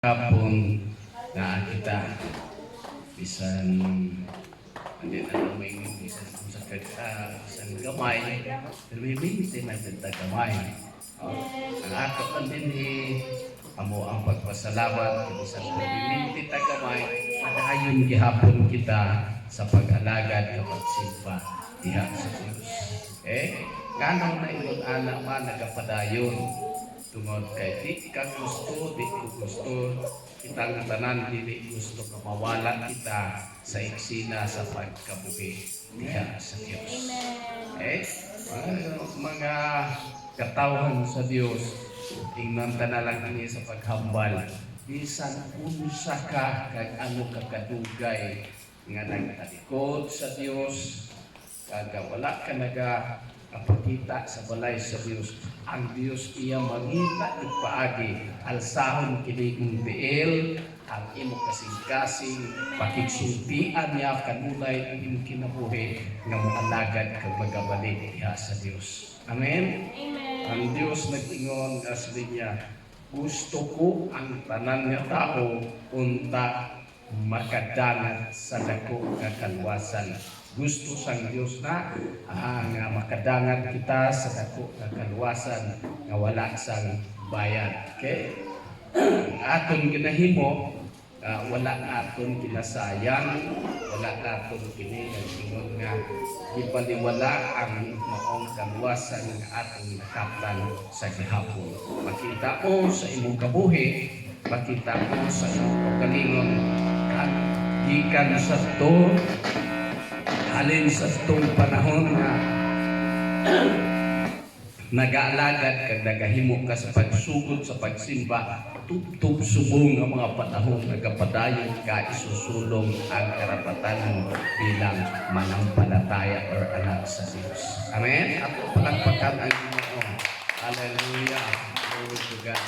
Hapon na kita bisan hindi na may bisan sa bisan gamay pero may minti na kita gamay. Ang ato ang dinhi amo ang pagpasalamat bisan minti ta gamay padayon gihapon kita sa pag-alagad kapag simpa diha sa Dios. Ngano na ingon anak man nagapadayon tungod kay di ka gusto, di ko gusto, kitang tanan dili gusto ka mawala kita sa eksena sa pagkabuhi diha sa Dios. Mga katawhan sa Dios, ingnan ta na lang ini sa paghambal. Bisan unsa ka kag ano ka kadugay nga nagtalikod sa Dios, kag wala ka napakita sa balay sa Dios. Ang Dios iya mangita ng paagi alsahon kining tiil ang imo kasing-kasing pakigsultian niya kanunay ang imo kinabuhi nga moalagad kag magabalik diha sa Dios. Amen. Ang Dios nag-ingon nga sa niya, gusto ko ang tanan nga tao unta makadangat sa dako nga kalwasan. Gusto sang Dios na nga makadangat kita sa dako nga kalwasan nga wala sang bayad. Okay? Aton ginahimo wala aton kinasayang, wala aton kini nag-ingon nga ipaliwala ang maong kalwasan nga atong nakaptan sa gihapon. Makita mo sa imong kabuhi, makita mo sa imong pagkalingon kan gikan sa to halin sa itong panahon na nag-aalagad kag nagahimo ka sa pagsugod sa pagsimba, tubtub subong ang mga panahon nagapadayon ka isusulong ang karapatan mo bilang manampalataya or anak sa Diyos. Amen? At palagpakan ang Ginoo. Hallelujah. Glory to God.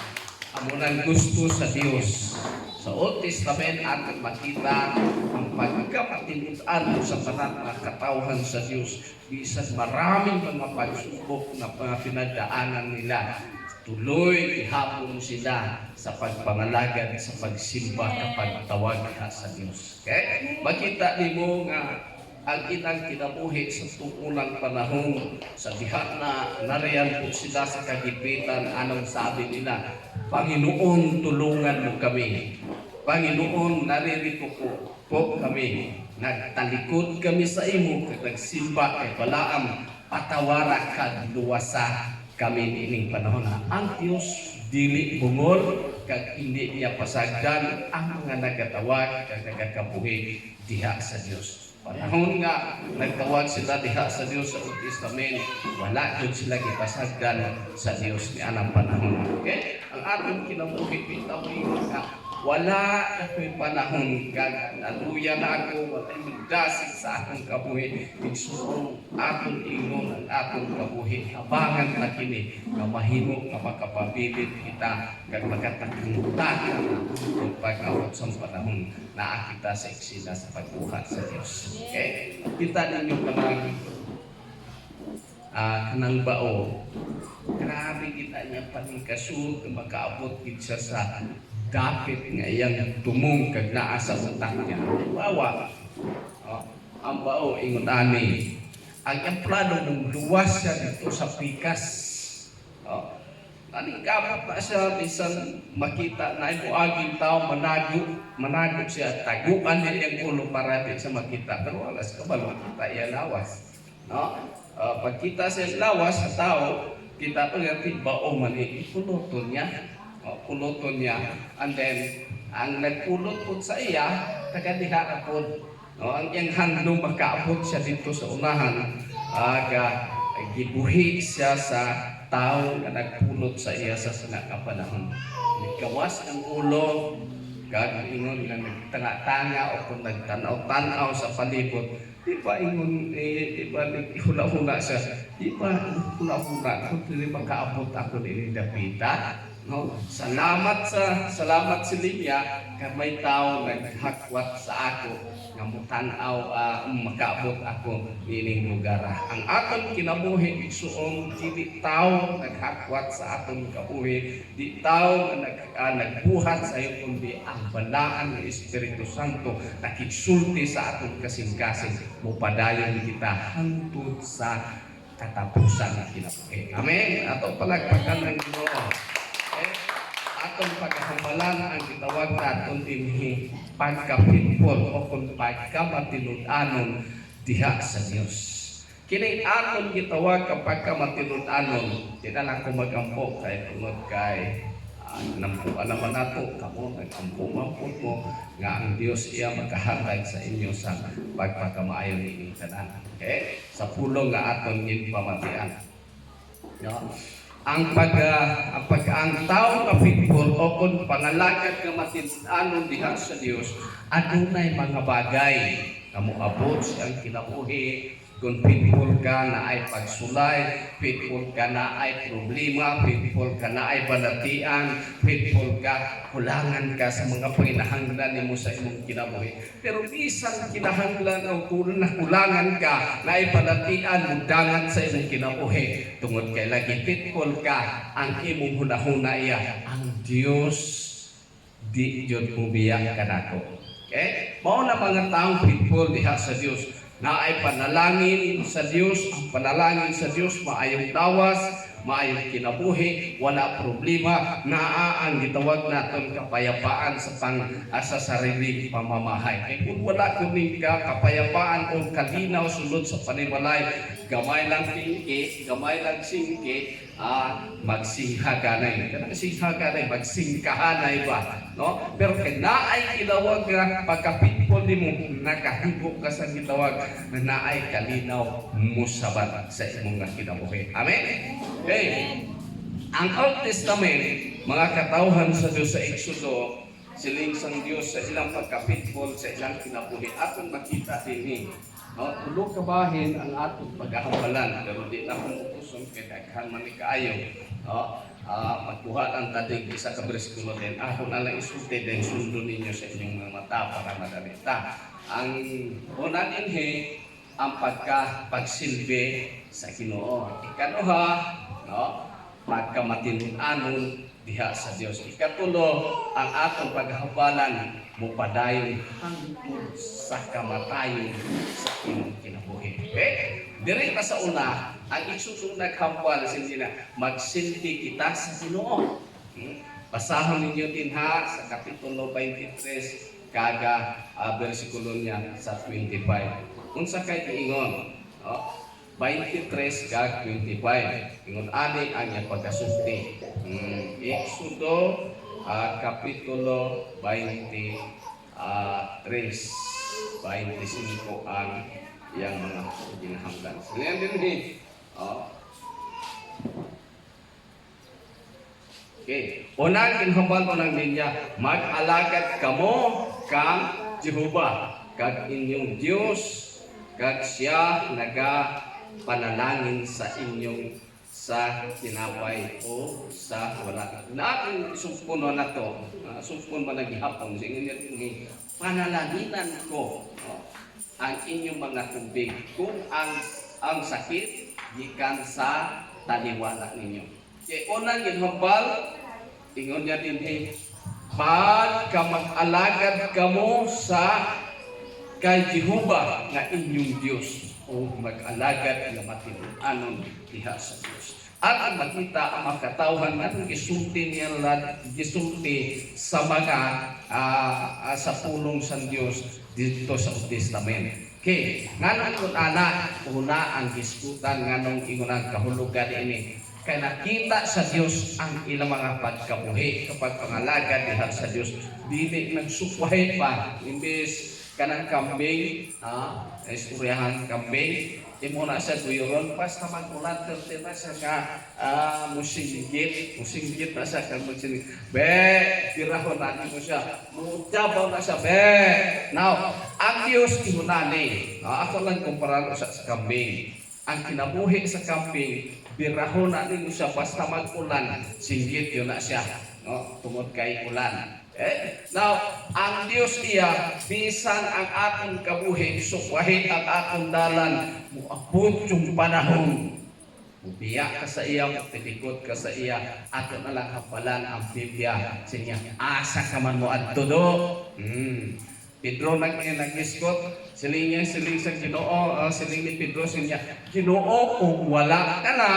Amunang gusto sa Diyos. Sa Old Testament ating makita ang pagkapatinutan sa tanan ng katawhan sa Diyos. Bisan maraming mga pagsubok na pinagdaanan nila, tuloy ihapon sila sa pagpangalagad, sa pagsimba kapag tawag sa Diyos. Okay? Makita nimo nga ang ilang kinabuhi sa tungulang panahon sa diha na nariyan po sila sa kagipitan. Anong sabi nila? Panginoon, tulungan mo kami. Panginoon, naririto po kami. Nagtalikod kami sa imo, nagsimba kay Balaam, patawara ka, luwasa kami nining panahon na ang Diyos dili bungol kag hindi niya pasagdan ang mga nagatawag kag nagakabuhi diha sa Diyos. Panahon nga nagtawag sila diha sa Diyos sa Old Testament, wala jud sila gipasagdan sa Diyos ni anang panahon. Okay? Ang atong kinabuhi bitaw nga wala ako'y panahon kag naluya na ako wala magdasig sa akong kabuhi. Igsuon atong ingon ang atong kabuhi habangan na kini nga mahimo nga makapabilit kita kag makatakang-takang kung pag-awat sa panahon na kita sa eksena sa pagbuhat sa Dios. Okay? Kita ninyo kanang bao. Grabe kita niya paningkasud nga makaabot gid siya sa dapit nga iyang tumong kag naa sa utak niya. Wawa. Ang bao ingon ani. Ang emplano ng luwas siya dito sa pikas. Naningkamot na siya bisan makita na imo aging tao manago siya taguan niya ang ulo para di sa makita. Pero alas ka ba makita iya lawas. Pagkita siya lawas sa tao, kita pagkati bao man ipuluton niya. Puluton niya, and then ang nagpulot po sa iya taga-diha po ang iyang handong makaabot siya dito sa unahan gibuhi siya sa tao na nagpulot sa iya sa panahon. Nagkawas ang ulo kag ingon nga nagtanga-tanga o kung nagtanaw-tanaw sa palibot, di ba ingon di ba hula-hula siya, di ba hula-hula kung dili makaabot ako ni Dapita. No? Salamat si Linya kay may tao naghakwat sa ako nga mutanaw makaabot ako ining lugar. Ang aton kinabuhi igsuon dili tao naghakwat sa aton kabuhi, di tao nagbuhat sa iyo kundi ang balaan ng Espiritu Santo nakigsulti sa aton kasing-kasing mupadayon kita hangtod sa katapusan ng kinabuhi. Amen. Ato palagpakan ng Ginoo. Atong pagkahambalan ang gitawag naton dinhi pagkapitpol o kung pagkamatinud-anon diha sa Dios. Kini aton gitawag kapag kamatinud-anon, di na lang ko magampo kay tungod kay nampuan naman nato kamo nagkampo-mampot mo nga ang Dios iya magkahatag sa inyo sa pagpakamaayo ni tanan. Okay? Sa pulong nga aton ginpamatian. No? Ang tao nga pitpol o kung pangalagad nga matinud-anon diha sa Dios, adunay mga bagay nga moabot siyang kinabuhi. Kung pitpol ka na ay pagsulay, pitpol ka na ay problema, pitpol ka na ay balatian, pitpol ka, kulangan ka sa mga pinahanglan mo sa imong kinabuhi. Pero isang kinahanglan o kulangan ka na ay balatian, mudangan sa imong kinabuhi. Tungod kay lagi pitpol ka, ang imong hunahuna iya, ang Diyos di jud mubiyak kanako. Okay? Mao na mga taong pitpol diha sa Diyos na ay panalangin sa Diyos, ang panalangin sa Diyos, maayong dawas, maayong kinabuhi, wala problema, naa ang gitawag natin kapayapaan sa sariling pamamahay. Kaya kung wala kuning kapayapaan o kalinaw sulod sa panimalay, gamay lang tingki, gamay lang singki, magsinghaganay. Kanang singhaganay, magsingkahanay ba? No? Pero kaya naay kilawag na pagkapitpol ni mo, nakahigop ka sa gitawag na naay kalinaw musabat sa imong kinabuhi. Amen? Okay. Ang Old Testament, mga katawhan sa Diyos sa Exodo, siling sang Diyos sa ilang pagkapitpol, sa ilang kinabuhi. Atong makita din tulog kabahin ang atong paghahambalan, pero di na kumukuson kay daghan man ni kaayo. Magbuhat ang tadig isa ka bersikulo din. Ako na lang isulti din sundo ninyo sa inyong mga mata para madalita. Ang una dinhi ang pagsilbi sa Ginoo. Ikaduha, pagkamatinud-anon diha sa Dios. Ikatulo, ang atong paghahambalan mupadayon hangtod sa kamatayon sa imong kinabuhi. Okay? Diri pa sa una, ang isusunod naghambal sila magsilbi kita sa Ginoo. Basahon ninyo din ha sa kapitulo 23 kaga bersikulo niya sa 25. Unsa kay giingon? 23 kag 25. Ingon ani ang iyang pagkasulti. Exodo kapitulo 23, 25 ang iyang mga ginahanglan. Ngayon din okay. Unang ginhambal ko ng linya, mag-alagad kamo kang Jehovah, kag inyong Diyos, kag siya panalangin sa inyong sa tinapay o sa wala. Natin sumpuno na to, sumpun ba naghihapon, panalaginan ko ang inyong mga tubig kung ang sakit gikan sa taliwala ninyo. Kaya unang ginhambal, ingon niya din pagka mag-alagad kamo sa kay Jehovah nga inyong Diyos o mag-alagad nga matinud-anon diha sa Diyos. At ang makita ang makatawhan nga gisulti niya gisulti sa mga sa pulong sa Diyos dito sa Old Testament. Okay, nganong kun ana una ang giskutan nganong ingon kahulugan ini. Kaya nakita sa Diyos ang ilang mga pagkabuhi kapag pangalagad diha sa Diyos. Dili nagsukwahe pa imbes kanang kambing, istoryahan kambing, imo na sa duyoron, pas naman ulat terti na siya ka musinggit na siya ka musinggit. Tirahon natin mo siya, mutabaw na siya, Now, ang Diyos imunani, ako lang kumpara sa kambing. Ang kinabuhi sa kambing, birahon na ninyo siya basta mag-ulan, singgit yun na siya, no? Tungod kay ulan. Now, ang Dios iya, bisan ang atong kabuhi, sukwahin ang atong dalan, muabot yung panahon. Mubiya ka sa iya, mupitikot ka sa iya, ato na lang hapalan ang Biblia. Sinya, asa ka man mo adto do. Pedro nag-iskot, siling sa Ginoo, siling ni Pedro sinya, Ginoo, kung wala ka na,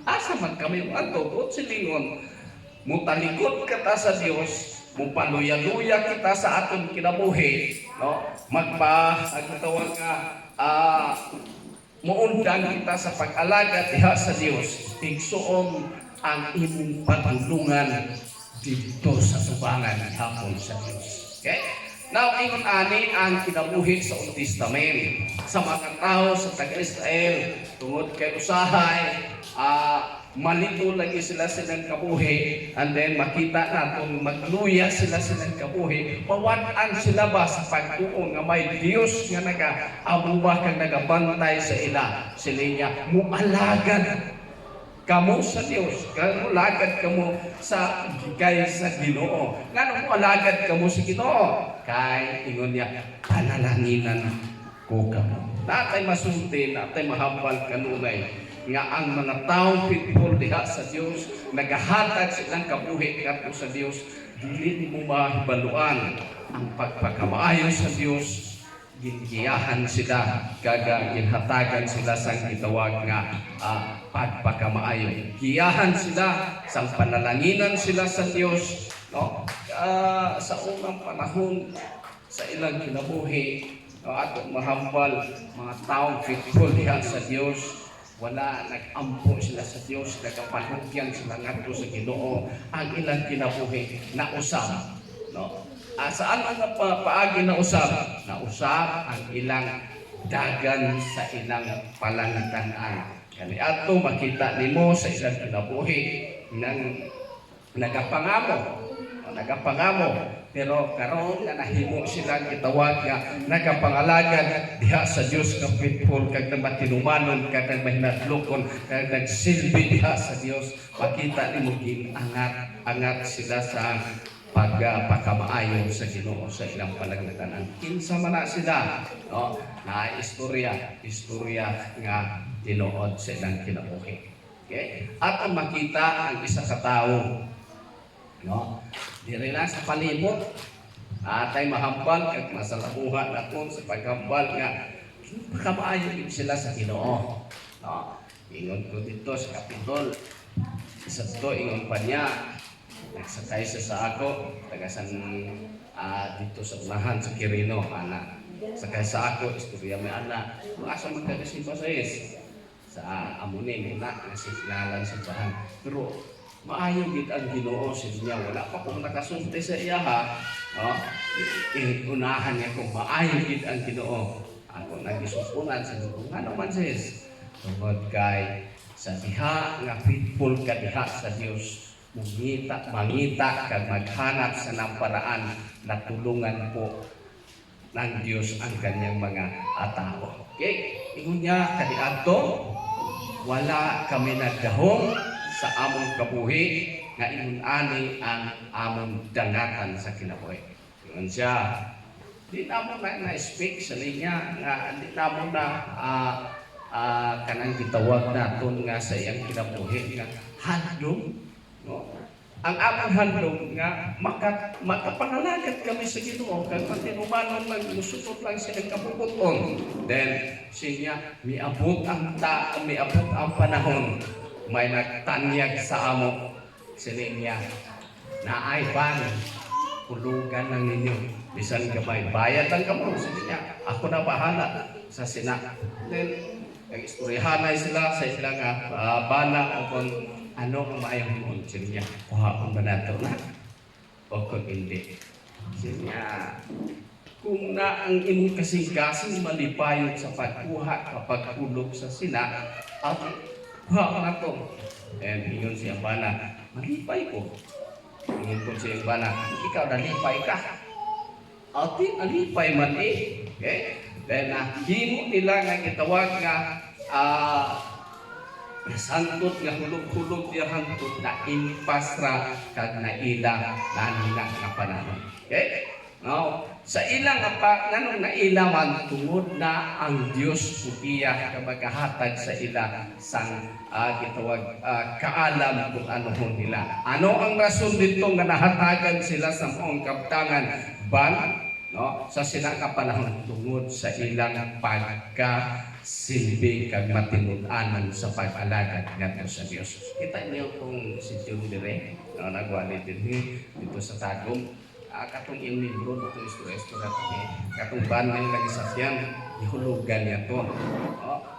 asa man kami mo adto, silingon, mutalikot ka ta sa Dios, mupaluya-luya kita sa aton kinabuhi, no? Agtawag nga muundang kita sa pag-alaga diha sa Dios. Igsuon ang imong patulungan dito sa tubangan hapon sa Dios. Okay? Now, ingon ani ang kinabuhi sa Old Testament sa mga tao sa taga-Israel tungod kay usahay malito lagi sila silang kabuhi, and then makita natin magluya sila silang kabuhi, pawan-an sila ba sa pagtuon nga may Dios nga nag-abuba kang nagabantay sa ila, sila niya mualagad kamo sa Dios, alagad kamo sa gigay sa Ginoo. Ngano mo alagad kamo sa Ginoo? Kay ingon niya, panalanginan ko kamo. Natay masulti, natay mahambal kanunay nga ang mga taong faithful diha sa Dios, nagahatag silang kabuhi kadto sa Dios, dili mo mahibaluan ang pagpakamaayo sa Dios. Gingiyahan sila, ginhatagan sila sa gitawag nga pagpakamaayo. Giyahan sila, sa panalanginan sila sa Dios, no? Sa unang panahon, sa ilang kinabuhi, no? At mahambal, mga taong faithful diha sa Dios, wala, nag-ampo sila sa Dios, nagkapanugyan sila ngadto sa Ginoo, ang ilang kinabuhi na usab, no? Saan ang paagi na usab? Na usab ang ilang dagan sa ilang palangitan-an. Kani ato makita nimo sa ilang kinabuhi nang nagapangamo, pero karon nga nahimo sila gitawag nga nagapangalagad diha sa Dios nga faithful kag matinumanon kag mahinadlokon kag nagsilbi diha sa Dios. Makita nimo angat sila sa pagpakamaayo sa Ginoo sa ilang palangitan. Kinsa man na sila, no? Na istorya nga tinuod sa ilang kinabuhi. Okay? At ang makita ang isa ka tawo, no? Diri na sa palibot, atay mahambal kag masalamuhan naton sa paghambal nga pakamaayo gid sila sa Ginoo. No? Ingon ko dito sa Kapitol, isa to ingon pa niya, nagsakay siya sa ako, tagasan dito sa unahan sa Quirino, anak. Sakay sa ako, istorya may anak. Asa magkagasimba sa sa amunin, anak, nalang sa bahan. Pero maayo gid ang Ginoo sa niya, wala pa kung nakasulti sa iya ha. No? Unahan niya kung maayo gid ang Ginoo. Ako nagisupunan sa Ginoo. Ano man sis? Tungod kay sa diha nga faithful ka diha sa Dios. Mangita kag maghanap sa namparaan na tulungan po ng Diyos ang kanyang mga tao. Okay? Ingon niya, kaniadto, wala kami nagdahong sa among kabuhi nga ingon ani ang among dangatan sa kinabuhi. Ingon siya, di na mo na-speak sa linya nga di na mo na kanang gitawag naton nga sa iyang kinabuhi nga handom. No? Ang among handom nga makapangalagat kami sa Ginoo kag matinumanon lang musutot lang sa kapuputon. Then siya miabot ang panahon may nagtanyag sa amo siya naay ban kulugan ng ninyo bisan gamay bayad ang kamo siya ako na bahala sa sina. Then nag-istoryahanay sila sa ilang bana o kung ano ang maayong noon siya kuhaon ba nato na o kung hindi siya kung na ang imong kasing-kasing malipayot sa pagkuha kapag hulog sa sina at kuhaon nato and ingon siya bana malipay ko ingon ko siya bana ikaw nalipay ka ati nalipay man okay. Then himo nila nga gitawag nga Santot nga hulog-hulog niya hangtod na impasra kag naila nanina nga panahon. Okay? Now, sa ilang nganong nailaman tungod na ang Dios ugiya nga magahatag sa ila sang gitawag kaalam kung ano nila. Ano ang rason dito nga nahatagan sila sa maong kaptangan ban no sa sila nga panahon tungod sa ilang pagkasilbi kag matinud-anan sa pag-alagad ngadto sa Dios. Kita niyo kung si John dire nagwali din dito sa Tagum. Katong yung libro ito istorya katong banay lagi sa tiyan ihulugan niya to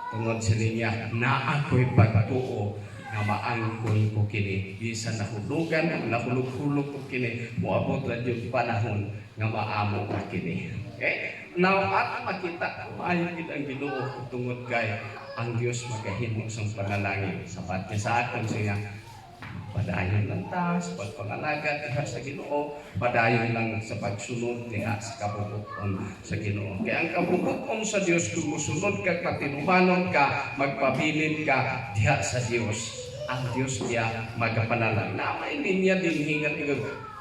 tungod sa niya na ako'y pagtuo nga maangkon ko kini bisan nahulugan nahulog-hulog ko kini moabot ra jud panahon nga maamo ko kini. Okay, now at makita maayo gid ang Ginoo tungod kay ang Dios magahimo sa panalangin sapat sa aton siya. Padayon lang ta sa pagpangalaga diha sa Ginoo, padayon lang sa pagsunod diha sa kabubuton sa Ginoo. Kaya ang kabubuton sa Dios kung musunod ka, patinuhanon ka, magpabilin ka diha sa Dios. Ang Dios niya magapanalangin. Na may linya din hingan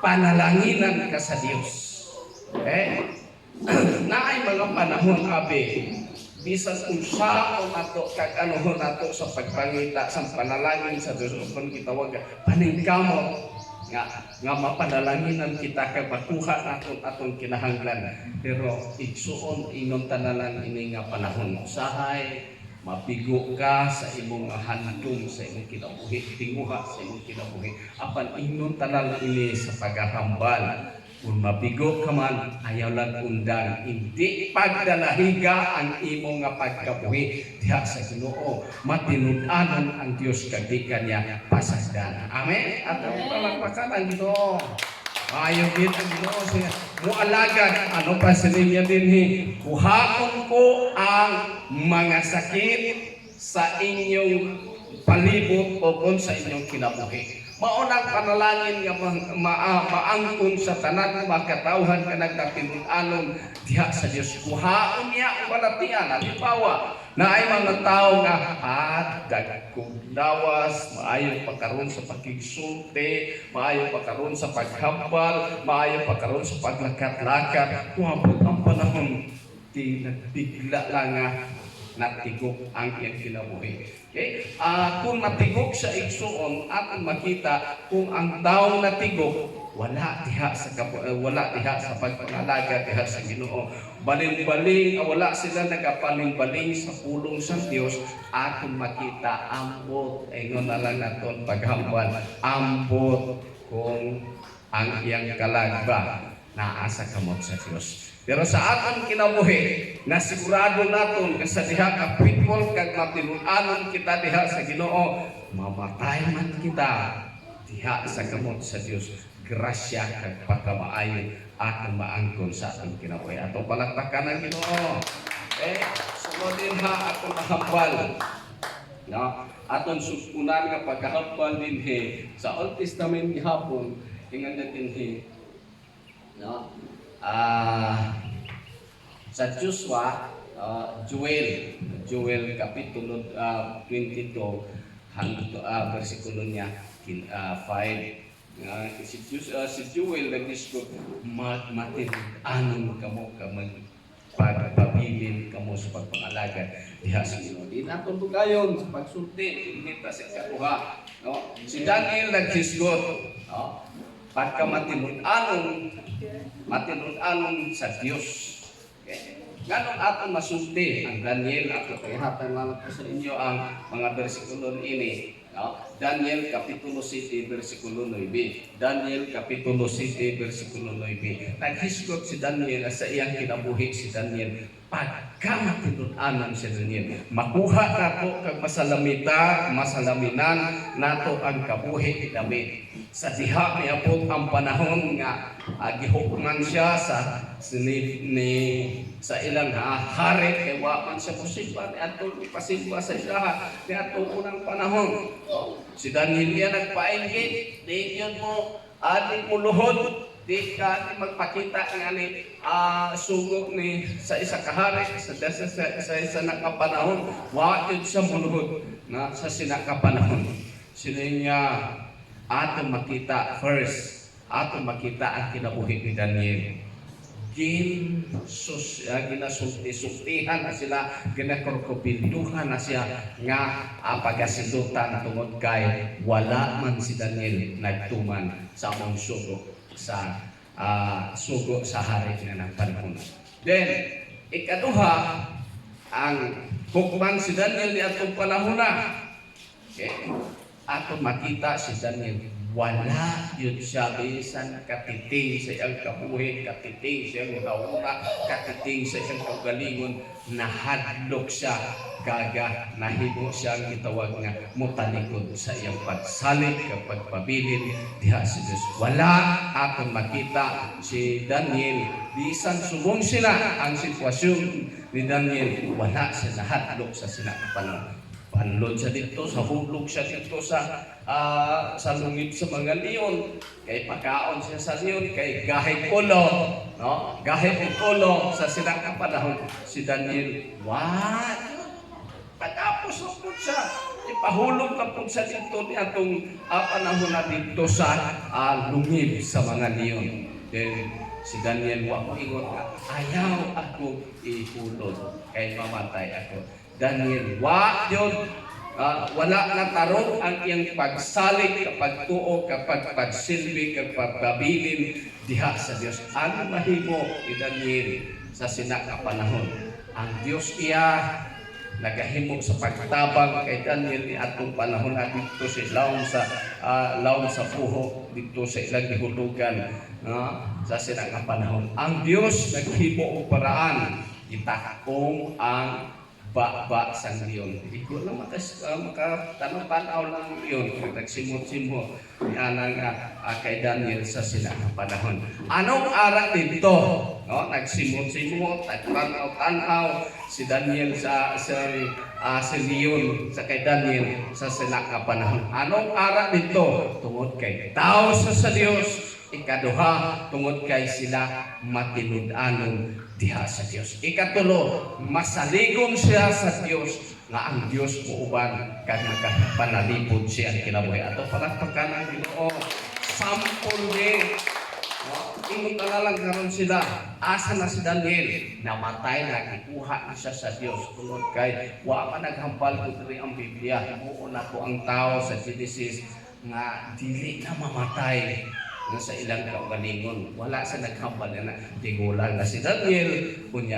panalanginan ka sa Dios. Okay? Naay mga panahon abi bisan unsaon nato kag anohon nato sa pagpangita sa panalangin sa Dios upon gitawag paningkamot nga mapanalanginan kita kag makuha naton atong kinahanglan pero igsuon inon tanalan ini nga panahon usahay mapigo ka sa imong handom sa imong kinabuhi tinguha sa imong kinabuhi apan inon tanalan ini sa paghambal. Kung mabigo ka man, ayaw lang undang. Hindi pagdalahiga ang imong nga pagkabuhi diha sa Ginoo. Matinud-anan ang Dios kag di kanya pasagdan. Amen? At ang palakpakan ang Ginoo. Ayaw din ang Ginoo siya. Mualagad, ano pa sa niya din kuhaon ko ang mga sakit sa inyong palibot o kung sa inyong kinabuhi. Maunang panalangin nga maangkon sa tanan makatawhan ka nagkatinud-anon diha sa Dios. Kuhaon niya ang balatian. Halimbawa, na ay mga tao nga dagkog dawas, maayo pa karon sa pagkigsulti, maayo pa karon sa paghambal, maayo pa karon sa paglakat-lakat. Kuhabot ang panahon, di nagbigla lang nga natigok ang iyang kinabuhi. Okay? Kung natigok sa igsuon at makita kung ang tao natigok wala diha sa pagpangalaga diha sa Ginoo. Baling-baling wala sila nagapaling-baling sa pulong sa Dios at kung makita ambot ingon na lang naton paghambal ambot kung ang iyang kalagba naasa kamot sa Dios. Pero sa aton kinabuhi, nasigurado naton sa diha ka pitbol kag matinud-anon kita diha sa Ginoo, mamatay man kita diha sa kamot sa Dios. Grasya kag pagkamaayo aton maangkon sa aton kinabuhi. Ato palakpakan ang Ginoo. Sunodin ha aton mahambal. No, aton susunan nga paghambal dinhi sa Old Testament gihapon ingon natin no. Sa Joshua, Joel kapitulo 22 versikulo niya 5. Si Joel nag-disco matinud-anon kamo ka pagpabilin kamo sa pagpangalaga diha sa Ginoo. Di naton dugayon sa pagsulti hindi ta sa kabuha. No? Si Daniel nag-disgot, no? Pagka matinud-anon sa Dios. Okay? Ganong aton masulti ang Daniel at kayhatan lang po sa inyo ang mga bersikulo ini. No? Daniel kapitulo 7 bersikulo 9. Daniel kapitulo 7 bersikulo 9. Naghisgot si Daniel sa iyang kinabuhi si Daniel pagka matinud-anon si Daniel. Makuha nato kag masalaminan nato ang kabuhi dami. Sa diha niabot ang panahon nga gihukman siya sa ilang hari kay wa man siya posible adto pasigwa sa isaha ni adto unang panahon. Si Daniel niya nagpainggit, di yun mo mo luhod, di ka magpakita nga ni sugok ni sa isa kahari sa isa nakapanahon, wa yun siya muluhod. na sa sinakapanahon. Sino niya ato makita first, ato makita ang kinabuhi ni Daniel. Ginasulti-sultihan na sila, ginakorkopinduhan na siya nga pagasilutan tungod kay wala man si Daniel nagtuman sa among sugo sa hari nga ng panahon. Then, ikaduha, ang hukman si Daniel ni atong panahon na. Okay? Ato makita si Daniel, wala yun siya bisan katiting sa iyang kabuhi, katiting sa iyang kauna, katiting sa iyang kagalingon, nahadlok siya, kaga nahimo siya ang gitawag nga mutalikod sa iyang pagsalig, kapag pabilin diha si Diyos. Wala atong makita si Daniel, bisan subong sila ang sitwasyon ni Daniel, wala siya nahadlok sa sinakapanon. Panlod siya dito, sa hulog siya dito sa lungib sa mga leon. Kay pagkaon siya sa leon, kay gahig ulo, no? Gahig ulo sa silang kapanahon. Si Daniel, what? Patapos na po siya. Ipahulog na po siya dito nitong panahon na dito sa lungib sa mga leon. Then, si Daniel, ingon nga, ayaw ako ihulog, kay mamatay ako. Daniel, wala na tarong ang iyang pagsalig, kapag tuo, kapag pagsilbi, kapag babilin diha sa Diyos. Ano mahimo ni Daniel sa sinakapanahon? Ang Diyos iya nagahimo sa pagtabang kay Daniel ni atong panahon na dito sa laom sa puho, dito sa ilang gihulugan sa sinakapanahon. Ang Diyos naghimo og paraan, itakong ang ba sang leon. Hindi ko lang makatanaw-tanaw lang yun. Nagsimot-simot yan kay Daniel sa sinakapanahon. Anong aral dito? No? Nagsimot-simot, nagtanaw-tanaw si Daniel sa leon, sa kay Daniel sa sinakapanahon. Anong aral dito? Tungod kay tao sa Diyos. Ikaduha, tungod kay sila matinud-anon diha sa Diyos. Ikatulo, masaligong siya sa Diyos, nga ang Diyos muuban kag nakapanalipod siya ang kinabuhi. Ato palakpakan ang Ginoo. Sampol ni ingon na lang karon sila, asa na si Daniel, namatay na, ikuha na siya sa Diyos. Tungod kay wa man naghambal ko diri ang Biblia, himuon ako ang tao sa Genesis nga dili na mamatay sa ilang kaugalingon. Wala sa naghambal na tigulan na si Daniel. Kunya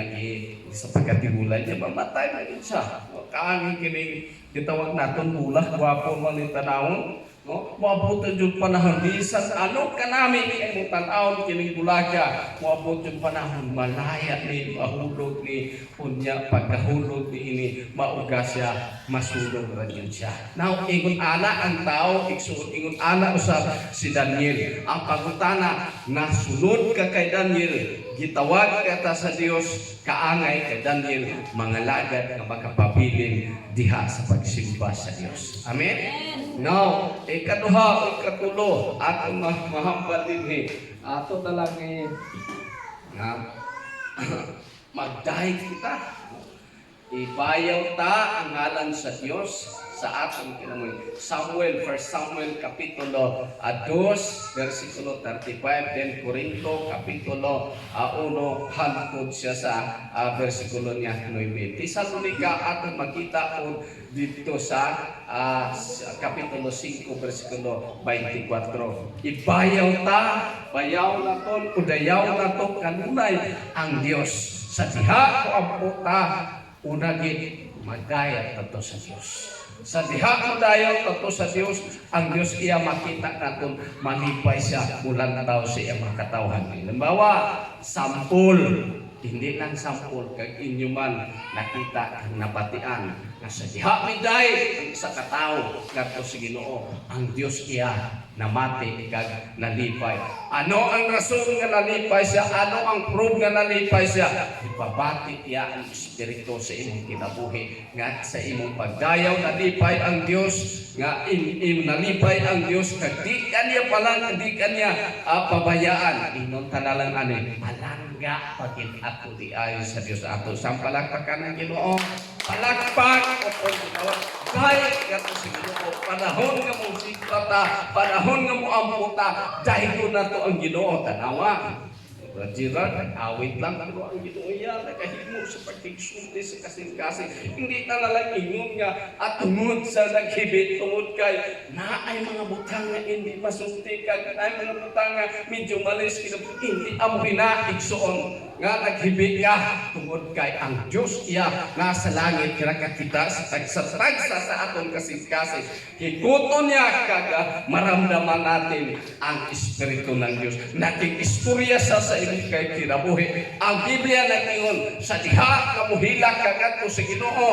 sa pagkatigulan niya, mamatay na yun siya. Kaangin kining gitawag natin bulah, gwapo man yung tanawon. No? Mabuto yung panahon. Bisan ano kanami kay mo tanawon kining bulaga. Mabuto yung panahon. Malaya ni mahulog ni kunya pagkahulog ni ini mauga siya, masulog rin yun siya. Now, ingon ana ang tao, ingon ana usab si Daniel. Ang pagutana, nasunod ka kay Daniel, gitawag ka ta sa Dios, kaangay kay Daniel, mga lagad nga makapabilin diha sa pagsimba sa Dios. Amen? Now, ikaduha, ikatulo, ato mahambal din ato talang magdahig kita. Ibayaw ta ang ngalan sa Diyos sa atong kinamoy. Samuel, 1 Samuel kapitulo 2 versikulo 35, then Corinto kapitulo 1 hangtod siya sa versikulo niya 9. Tesalonica atong makita po dito sa kapitulo 5 versikulo 24. Ibayaw ta, bayaw na to, udayaw na to kanunay ang Diyos. Sa diha ko ampo ta, unagin magdayat nato sa Diyos. Sa diha mo dayon nato sa Diyos, ang Diyos iya makita naton malipay siya mulan taw sa iya makatawhan. Halimbawa, sampol, hindi lang sampol kag inyo man nakita ang nabatian nga sa diha miday sa katao ngadto sa Ginoo, ang Diyos iya namati kag nalipay. Ano ang rason nga nalipay siya? Ano ang proof nga nalipay siya? Ipabati iya ang Espiritu sa imong kinabuhi nga sa imong pagdayaw nalipay ang Dios, nga nalipay ang Dios kag di kaniya palang di kaniya pabayaan. Inon tanalang ani palangga pagin ato di ayo sa Dios ato. Sampalakpakan ang Ginoo. Palakpak o kay kato sa Ginoo. Panahon nga mo siklata, panahon nga mo amputa, dahil ko na to ang Ginoo. Tanawa. Gerard, awit lang pero ang Ginoo yan nakahimo sa pagtigsulti sa kasing-kasing. Hindi na lang ingon nga at tungod sa naghibit, tungod kay naay mga butang nga hindi masulti kag naay mga butang nga medyo malis hindi amo hinaigsoon nga naghibit ka tungod kay ang Dios iya nasa langit kira kita sa tagsa sa aton kasing-kasing. Higuton niya kag maramdaman natin ang Espiritu ng Dios. Nating istorya sa imong kay kinabuhi. Ang Biblia nag-ingon sa diha kamuhila kagadto sa Ginoo.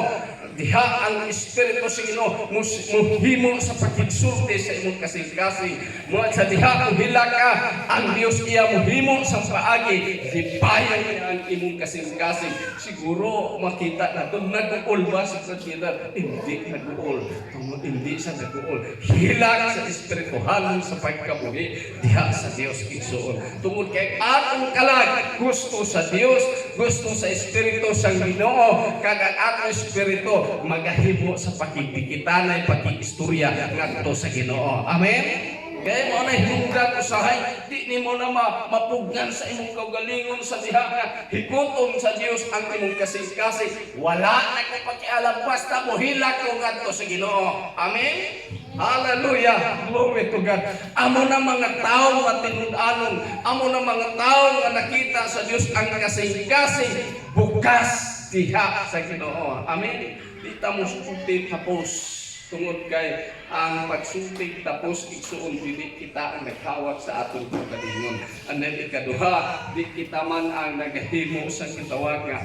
Diha ang Espiritu sa Ginoo muhimo sa pagigsulti sa imong kasing-kasing. Mo sa diha kamuhila ka ang Dios iya muhimo sa paagi hibayan niya ang imong kasing-kasing. Siguro makita naton nag-uol ba sa kanila? Hindi nag-uol. Tungod hindi sa nag-uol. Hila sa Espiritu halon sa pagkabuhi diha sa Dios igsoon. Tungod kay atong kalag gusto sa Dios, gusto sa Espiritu sa Ginoo, kag ang atong Espiritu magahimo sa pakikitanay, pakiistorya ngadto sa Ginoo. Amen. Kaya mo na hinungdan usahay, di ni mo na mapugnan sa imong kaugalingon sa diha nga higutom sa Dios ang imong kasing-kasing. Wala na ko pakialam basta mo hilak ko ngadto sa Ginoo. Amen. Hallelujah. Glory to God. Amo na mga tao nga tinud-anon, amo na mga tao nga nakita sa Dios ang kasing-kasing bukas diha sa Ginoo. Amen. Di ta mo suti tapos. Tungod kay ang pagsuntig tapos igsuon dili kita ang naghawak sa atong pagkalingon. And then ikaduha, di kita man ang nagahimo sa kitawag nga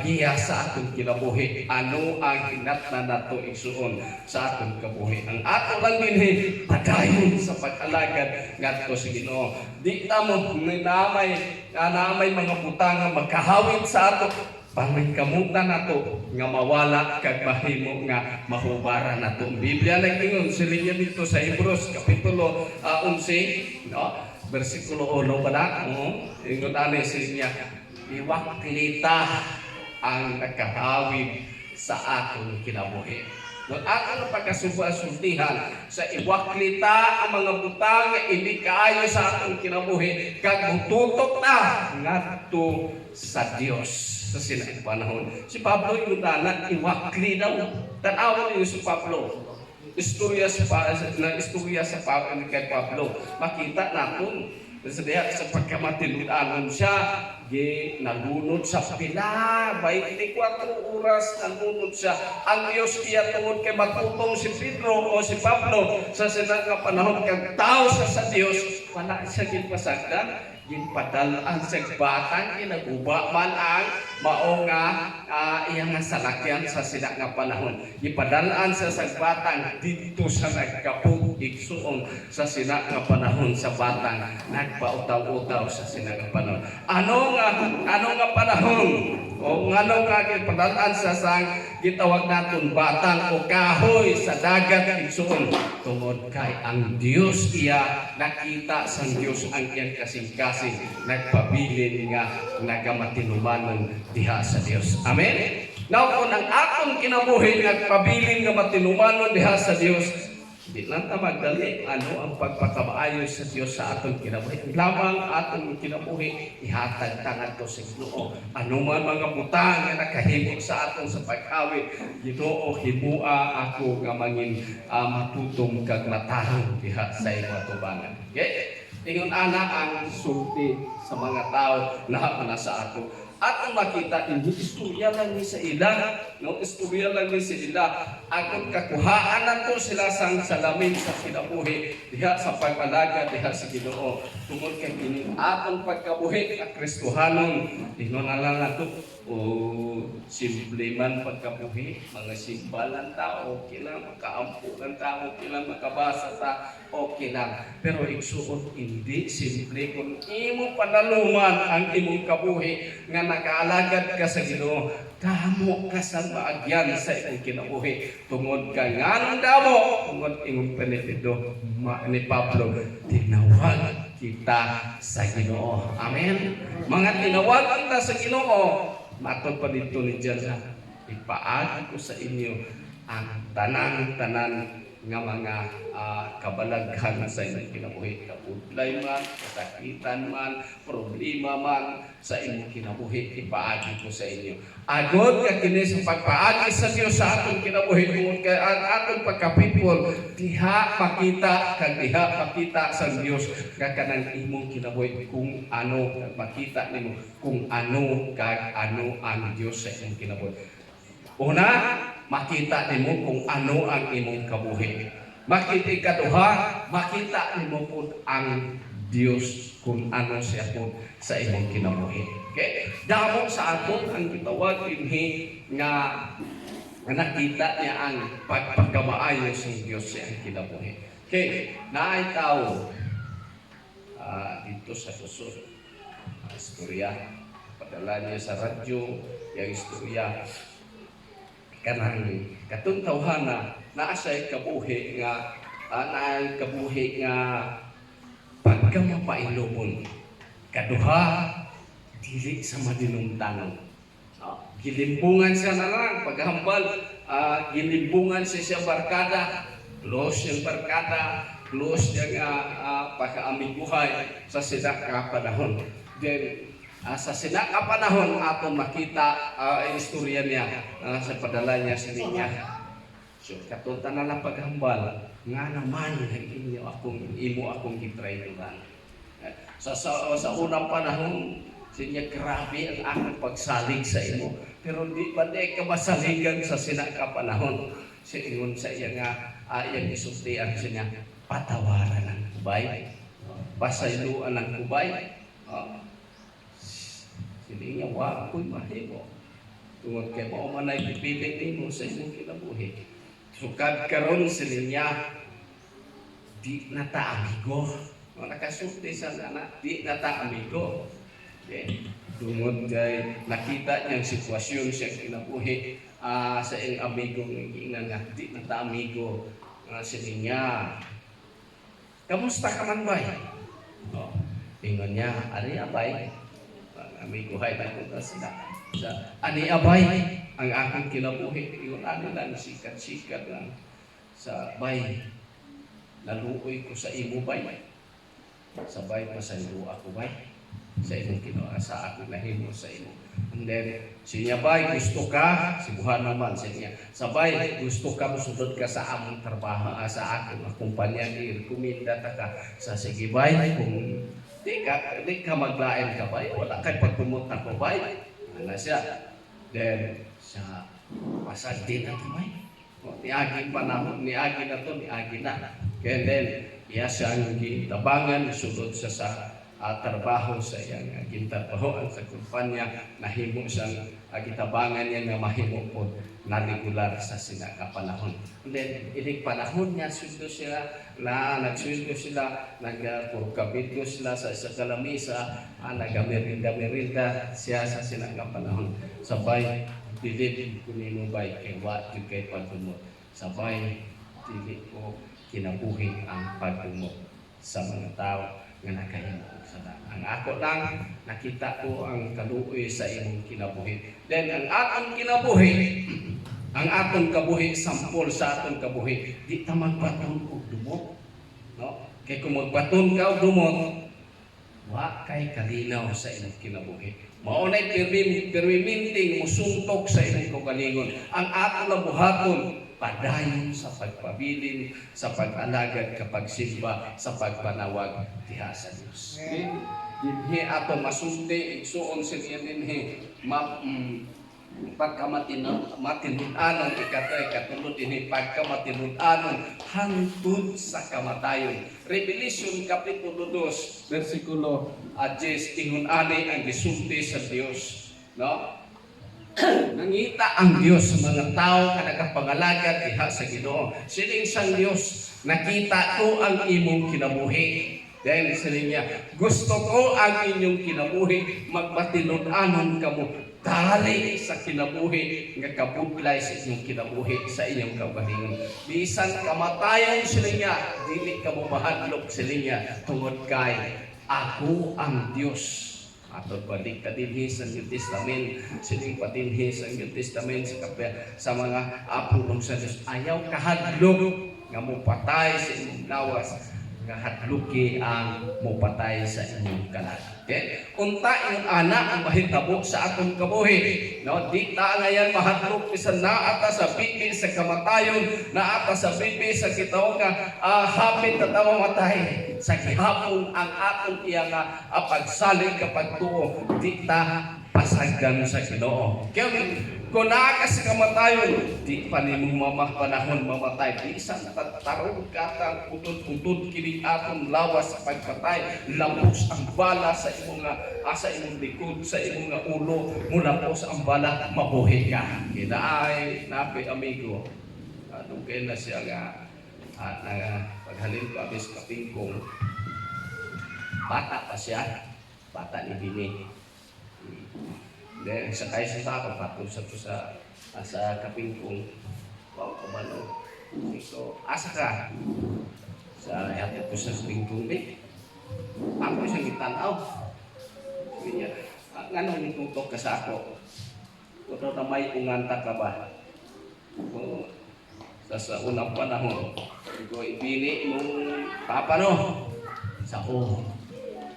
giya sa atong kinabuhi. Ano ang kinatna nato igsuon sa atong kabuhi? Ang ato lang dinhi padayon sa pag-alagad ngadto sa Ginoo. Di ta mo namay mga butang nga magkahawit sa ato pangkamutan nato nga mawala kag mahimo nga mahubara nato. Biblia nag-ingon sila dito sa Hebreos kapitulo 11 no bersikulo 1 pala ingon ani siya iwaklita ang nakahawid sa atong kinabuhi. Nung atong pagkasuba-sultihan sa iwaklita ang mga butang nga hindi kaayo sa atong kinabuhi kag mututok ta ngadto sa Dios. Sa sinang panahon. Si Pablo yung tanan, iwakli daw. Tanawan niyo si Pablo. Istorya sa Pablo kay Pablo. Makita natin. Sa pagkamatinudanon siya, nalunod sa pila. 24 oras nalunod siya. Ang Diyos iya tungod kay matutong si Pedro o si Pablo sa sinang panahon kag tao sa Diyos. Wala siya ginpasagdan. Ginpadalaan sa batang ginaguba man ang mao nga iyang salakyan sa sila nga panahon. Gipadalaan sa batang dito sa nagkapug igsuon sa sila nga panahon sa batang nagpautaw-utaw sa sila nga panahon. Ano nga panahon? O ngano nga gipadalaan sa sang gitawag naton batang o kahoy sa dagat igsuon tungod kay ang Dios iya nakita sang Dios ang iyang kasing-kasing nagpabilin nga nagamatinumanon diha sa Dios. Amen. Now kung ang atong kinabuhi nagpabilin nga matinumanon diha sa Dios, di lang ta magdali ang pagpakabaayo sa Dios sa atong kinabuhi. Lamang atong kinabuhi ihatag tangan ko sa Ginoo. Ano man mga butang nga nakahimo sa atong sa pag-awit, Ginoo himua ako nga mangin matutong kag matarong diha sa imong atubangan. Okay? Ingon ana ang sulti sa mga tao na sa ato. At ang makita, hindi istorya lang ni sa ila, no? Istorya lang ni sa ila. Ang kakuhaan nato sila sang salamin sa kinabuhi, diha sa pag-alaga, diha sa Ginoo. Tungod kay kini atong pagkabuhi, ang Kristohanon, ingon na lang nato, simple man pagkabuhi, mga simbalan tao, okay lang, makaampo ng tao, okay lang, makabasa ta, okay lang. Pero igsuon, hindi simple kung imo panaluman ang imong kabuhi nga nakaalagad ka sa Ginoo, damo ka sa maagyan sa imong kinabuhi. Tungod ka nga damo, tungod imong penitido ni Pablo, tinawag kita sa Ginoo. Amen. Mga tinawag kita sa Ginoo, matod pa dito ni Diyan, ipaagi ko sa inyo ang tanan-tanan nga mga kabalaghan sa inyong kinabuhi. Kabudlay man, kasakitan man, problema man sa inyong kinabuhi, ipaagi ko sa inyo. Agod ka kini sa pagpaagi sa Dios sa atong kinabuhi tungod kay ang atong pagka-people diha makita kag diha makita sa Dios nga kanang imong kinabuhi kung ano makita nimo kung ano kag ano ang Dios sa imong kinabuhi. Una, makita nimo kung ano ang imong kabuhi. Makita ikaduha, makita nimo po ang Dios kung ano siya po sa imong kinabuhi. Okay? Damo sa aton ang gitawag dinhi nga nakita niya ang pagpagkamaayos ng Dios sa imong kinabuhi. Okay, naay tao dito sa susunod istorya. Padala niya sa radyo yung istorya kanang katong tawhana naa siya kabuhi nga naay kabuhi nga pagkamapailomon kaduha dili sa madinumtanon. Gilimbungan siya na lang paghambal, gilimbungan siya barkada, close yung barkada, close yung pagkaamiguhay sa sinaka panahon. Then sa sinaka panahon aton makita ang istorya niya sa padala niya sa niya. So katunta na lang paghambal nga naman inyo imo akong gitrayunan. Sa unang panahon sinya grabe ang akong pagsalig sa imo. Pero di pa di ka masaligan sa sinaka panahon. Ingon sa iya nga iyang isultian siya patawaran ang kubay. Pasayloan ang kubay. Hindi niya, ako'y mahimo. Tungod kay mo manay pipilit nimo sa inyong kinabuhi. Sukad karon sila niya, di na ta amigo. Nakasulti sa anak, di na ta amigo. Okay. Tungod kay nakita niyang sitwasyon siya kinabuhi sa iyong amigo ng nga, di na ta amigo sila niya. Kamusta ka man ba? Ingon niya, ari abay. Amigo hay na ko sila. Ani abay ang akong kinabuhi. Ingon ano lang sikat-sikat lang sa bay. Naluoy ko sa imo bay. Sabay pa sa imo ako bay. Sa imong kinabuhi sa akong nahimo sa imo. And then siya bay gusto ka sibuhan naman siya. Sabay gusto ka musudod ka sa among trabaho sa akong kumpanya ni kumita ta ka sa sige bay kung di ka maglain ka ba? Wala kay pagpumot na ko ba? Ano siya? Then, sa pasad din na ito ba? Niagin panahon, niagin na ito, niagin na. Kaya then, iya siyang gitabangan, sulod siya sa trabaho sa iyang gintrabahoan sa kumpanya, nahimo siyang gitabangan niya nga mahimo po na regular sa sinakapanahon. And then, ining panahon niya, sundo sila, nagsundo sila, nagpurkabito sila sa isa kalamisa, nagamirinda-mirinda siya sa sinakapanahon. Sabay, dili kuninubay kay wat kay pagtumot. Sabay, dili ko kinabuhi ang pagtumot sa mga tao nga nakahimo sa ang ako lang nakita ko ang kaluoy sa imong kinabuhi. Then ang atong kinabuhi, ang atong kabuhi sampol sa atong kabuhi, di ta magbaton og dumot. No? Kay kung magbaton ka og dumot, wa kay kalinaw sa imong kinabuhi. Mao nay permiminting musuntok sa imong kaugalingon. Ang atong nabuhaton padayon sa pagpabilin, sa pag-alagad kapag simba, sa pagpanawag diha sa Dios. Dinhi ato masulti igsuon siya dinhi pagkamatinud-anon ikatulod dinhi pagkamatinud-anon hangtod sa kamatayon. Revelation kapitulo 2 versikulo 10 ingon ani ang gisulti sa Dios, no? Nangita ang Dios sa mga tao nga nagapangalagad diha sa Ginoo. Sining sang Dios, nakita ko ang imong kinabuhi. Dahil sa niya, gusto ko ang inyong kinabuhi, magpatinud-anon kamo dali sa kinabuhi nga kabudlay sa inyong kinabuhi sa inyong kaugalingon. Bisan kamatayon sila niya, dili ka mo mahadlok sila niya tungod kay ako ang Dios. Atod balik ka dinhi sa New Testament, sining patinhi sa New Testament sa mga apulong sa Dios. Ayaw kahadlok nga mopatay sa imong lawas, nga hadluki ang mopatay sa inyong kalag. Okay? Unta yung anak ang mahitabo sa atong kabuhi. No, di ta ngayon mahadlok bisan naata sa bibi sa kamatayon, naata sa bibi sa kitaw nga hapit na tawo matay. Sa gihapon ang atong iya nga pagsalig kapag tuo, di ta pasagdan sa Ginoo. Kaya kung naa ka sa kamatayon, di pa nimong panahon mamatay. Di isang tarong katang utod-utod kining atong lawas sa pagpatay. Lapos ang bala sa imong likod, sa imong ulo. Mula po sa ang bala, mabuhi ka. Kinaay, napi amigo. Anong kaya na siya nga paghalin ko abis kapingkong. Bata pa siya. Bata ni Bini. Then, sakay sa ako, patong sa kapingkong. Wow, kumano. So, asa ka? Sa hatid ko sa kapingkong, ako siyang itanaw. Sabi niya, ngano nitutok ka sa ako? Kung na may unganta ka ba? Kung sa unang panahon, ko ibini mong papa no? Sa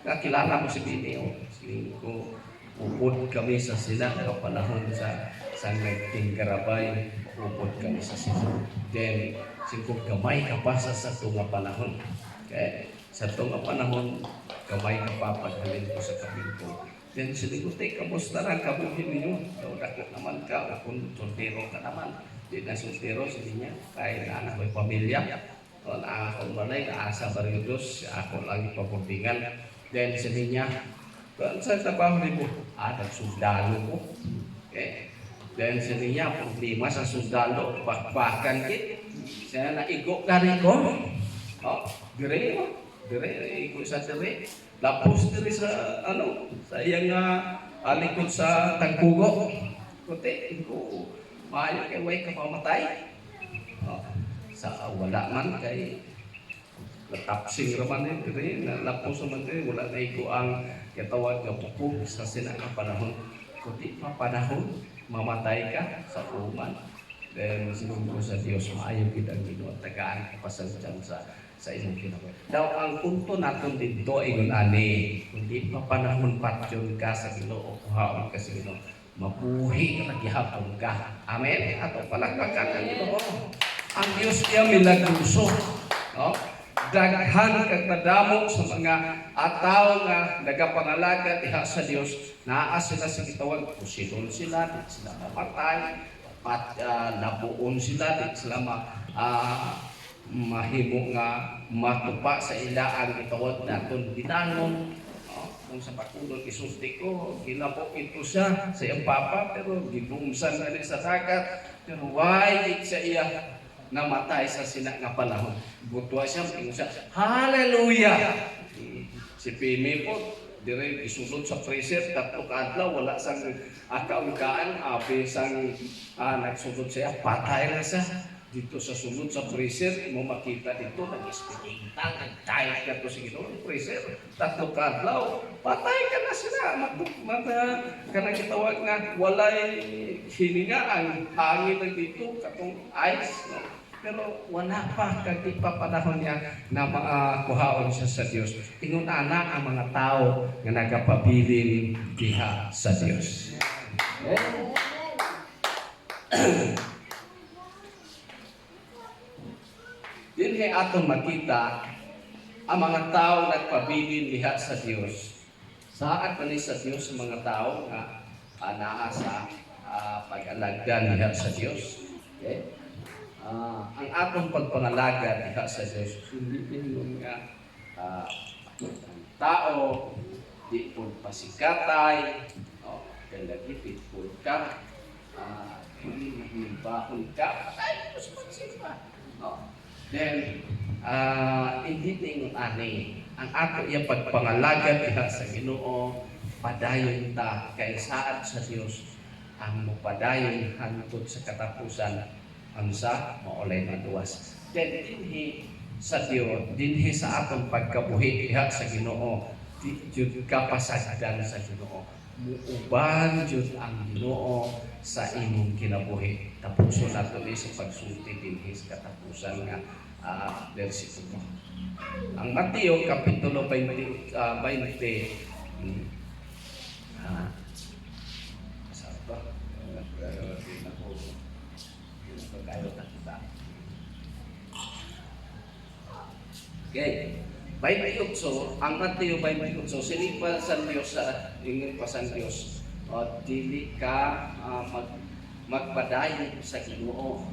kakilala ko si Bini, siling ko. Upod kami sa sila kapanahon sa nagtinggarabay, upod kami sa sila. Then, singkong gamay ka pa sa tunga panahon. Kaya sa tunga panahon, gamay ka pa paghalin ko sa kapingko. Then, siniguti, kamusta na kabuhin ninyo? Daw dako naman ka, kung soltero ka naman. Di na soltero, sige niya, kahit na anak ko'y pamilya. O na akong balay, naasa Barrios, ako lang ipapabingan. Then, sige niya, sa trabaho ni mo, nagsundalo ko. Okay. Then sa niya, problema sa sundalo, bakbakan kit. Siya naigo ka rin ko. Dire, igo sa dire. Lapos dire sa, sa iyang alikod sa tagpugo. Kundi, igo, maayo kay way ka pamatay. Sa wala man kay natapsing raman din, dire, lapos naman din, wala na igo ang katawag nga buko sa sinang panahon. Kundi panahon, mamatay ka sa uman. Then sinunod ko sa Diyos, maayaw kitang Ginoo, tagaan kapasagdan sa imong kinabuhi. Daw ang punto natin dito ay ani, kundi panahon patyon ka sa Ginoo, kuhaon ka sa Ginoo, mabuhi ka gihapon ka. Amen. Ato palakpakan ang Ginoo. Ang Diyos niya milagruso. No? Daghan kag madamo sa mga ataw nga nagapangalaga diha sa Dios, naa sila sa gitawag, kusilon sila, di sila mapatay, nabuon sila, di sila mahimo nga matupa sa ila ang gitawag naton binanon. Kung sa pakulon isulti ko, ginapok ito siya sa iyang papa, pero gibumsan na sa dagat, pero why sa iya namatay sa sina nga panahon. Butwa siya, tingin siya, hallelujah! Si Pimi po, dire isulod sa freezer, 3 kadlaw, wala sang kaungkaan, api sang nagsulod siya, patay na siya. Dito sa sulod sa freezer, mo makita dito, nag-spinning tank, nag-diet ka to sa Ginoo, freezer, 3 kadlaw, patay ka na sila. Kanang kitawag nga, walay hininga ang hangin lang dito, katong ice, no? Pero wala pa, kagdi pa panahon niya na kuhaon siya sa Diyos. Ingon ana ang mga tao nga nagapabilin diha sa Diyos. Dinhi atong makita ang mga tao nagpabilin diha sa Diyos. Saan pa ni sa Diyos ang mga tao nga naa sa pag-alagdan diha sa Diyos. Okay? Ang atong pagpangalaga diha sa Diyos, hindi pingon nga tao, di po pasikatay, kalagipit po ka, hindi mahibahon ka, patay po sa pasimba. Then, hindi pingon ani, ang ato iyang pagpangalaga diha sa Ginoo, padayon ta kay saad sa Diyos, ang mupadayon hangtod sa katapusan, ansa maulay na duwas. Then dinhi sa Dios, dinhi sa atong pagkabuhi diha sa Ginoo, di jud ka pasagdan sa Ginoo. Muuban jud ang Ginoo sa imong kinabuhi. Tapuson nato ni sa pagsulti dinhi sa katapusan nga bersikulo. Ang Mateo kapitulo 20 Okay. 28, ang Mateo 28, sinipan sa Diyos sa ingin pa sa Diyos. Dili ka magpadayon sa Ginoo.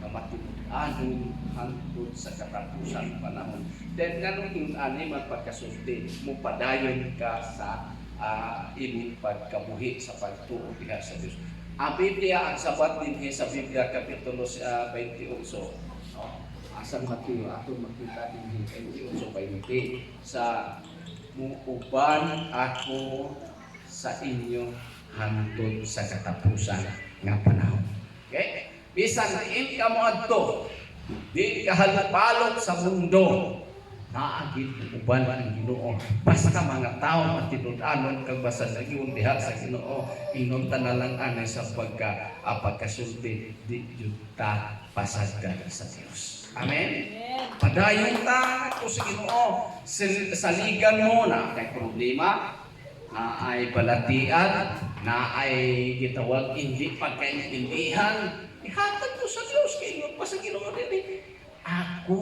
Matinud-anon hangtod sa katapusan panahon. Then ganun yun, magpagkasulti, mupadayon ka sa imong pagkabuhi sa pagtuo diha sa Diyos. Ang Biblia, ang sabat din sa Biblia, kapitulo 28, asang Mateo, ato makita din 28:20, sa muuban ako sa inyo hangtod sa katapusan nga panahon. Okay? Bisan diin ka mo adto, di ka halupalot sa mundo, naagid uban ang Ginoo. Basta mga tao matinud-anon kag basta nagiun diha sa Ginoo, inunta na lang anay sa pagkasulti, di jud ta pasagdan sa Dios. Amen. Padayon ta ko sa Ginoo. Saligan mo na kay problema, na ay balatian, na ay gitawag hindi pagkaintindihan, ihatag mo sa Diyos kayo pa sa Ginoo dili. Ako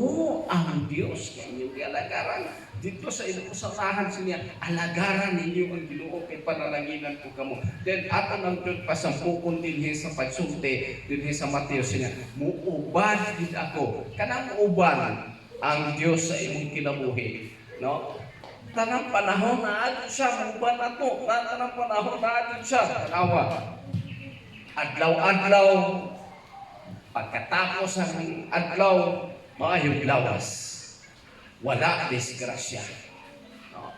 ang Diyos kayo alagaran. Dito sa inuusahan siya, alagaran ninyo ang Ginoo kay panalaginan ko kamo. Then ato nang jud pasampukon dinhi sa pagsulti dinhi sa Mateo siya, muuban gid ako. Kanang muuban ang Dios sa imong kinabuhi, no? Tanang panahon na adto siya muuban ato, tanang panahon na adto siya. Tanawa. Adlaw-adlaw pagkatapos ang adlaw, maayong lawas. Wala disgrasya. No.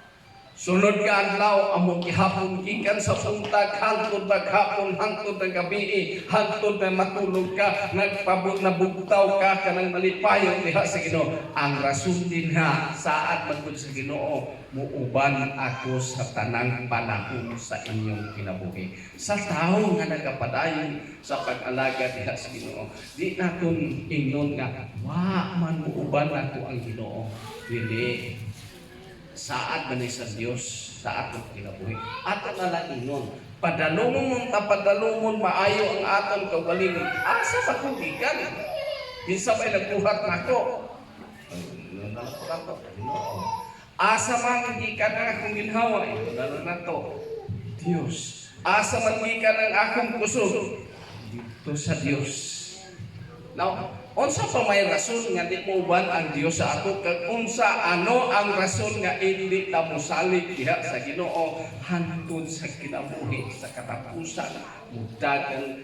Sunod ka adlaw among gihapon gikan sa buntag hangtod maghapon hangtod ng gabi hangtod na matulog ka nabugtaw ka kanang malipayon diha sa Ginoo. Ang rason din ha saad magtud sa Ginoo, muuban ako sa tanang panahon sa inyong kinabuhi. Sa tawo nga nagapadayon sa pag-alaga diha sa Ginoo, di naton ingnon nga wa man muuban nato ang Ginoo. Dili saad man sa Dios sa atong kinabuhi. Ato na lang ingnon, padalumon tapadalumon maayo ang aton kaugalingon. Asa sa kugikan? Bisa may nagbuhat nako. Asa man gikan ang akong ginhawa, ito na to. Dios. Asa man gikan ang akong kusog, dito sa Dios. Now, unsa pa may rason nga di mo uban ang Dios sa ato, kag unsa ano ang rason nga hindi ta mosalig diha sa Ginoo hangtod sa kinabuhi sa katapusan. Mudagan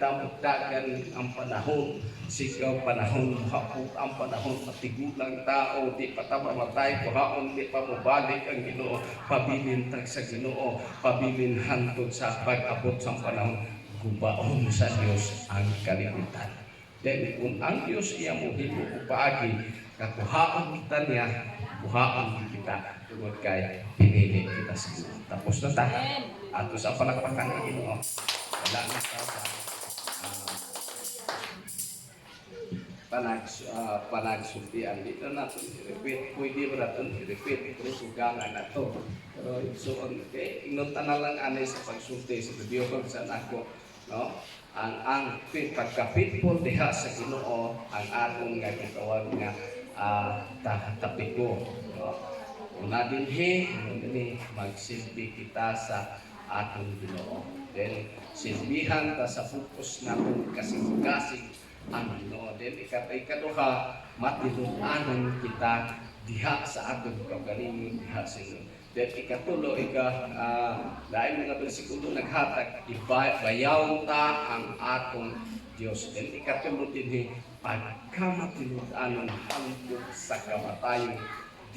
ang panahon, sigaw panahon hapot ang panahon, matigulang tao, di pa ta mamatay kuhaon, di pa mobalik ang Ginoo, pabilin tag sa Ginoo, pabilin hangtod sa pag-abot sa panahon. Gubaon sa Dios ang kalibutan. Then kung ang Diyos iya mo himo upaagi, kakuhaan kita niya, kuhaan kita tungod kay pinili kita sa Ginoo. Tapos na ta. Ato sa palakpakan ng Ginoo. Wala na sa panagsultian. Dito natin i-repeat. Pwede mo natin i-repeat. Pero sugangan na to. Pero isuon, inunta na lang anay sa pagsulti sa Diyos sa nako. No? Ang pagka-faithful diha sa Ginoo ang atong nga gitawag nga tapiko. Una dinhi magsilbi kita sa atong Ginoo. Then silbihan ta sa focus naton kasing-kasing ang Ginoo. Then ikaduha matinud-anon kita diha sa atong kaugalingon diha sa Ginoo. Then ikatulo, dahil mga bersikulo naghatag, ibayaw ta ang atong Diyos. Then ikatulo din, pagkamatinud-anon hangtod sa kamatayon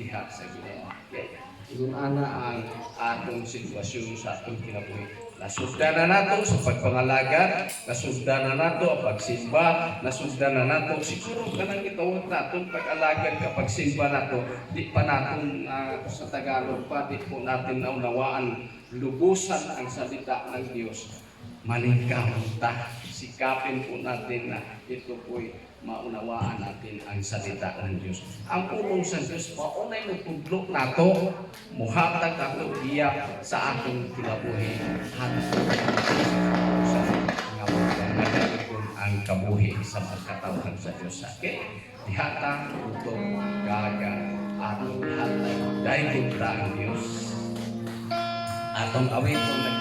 diha sa Ginoo. Okay. Kung ana ang atong sitwasyon sa atong kinabuhi. Nasugdan na nato sa pagpangalaga, nasugdan na nato ang pagsimba, nasugdan na nato siguro kanang gitawag naton pag-alagad kapag simba nato, di pa naton sa Tagalog pa di po natin naunawaan lubusan ang salita ng Dios. Malingkamot ta, sikapin po natin na ito po'y maunawaan natin ang salita ng Diyos. Ang pulong sa Diyos, maunay ng tudlok nato, muhatag nato iya sa atong kinabuhi. Sa mga ang kabuhi sa pagkatawhan sa Diyos. Okay? Dihata, utong, gaga, atong hatay, dahil kita ang Diyos. Atong awit kung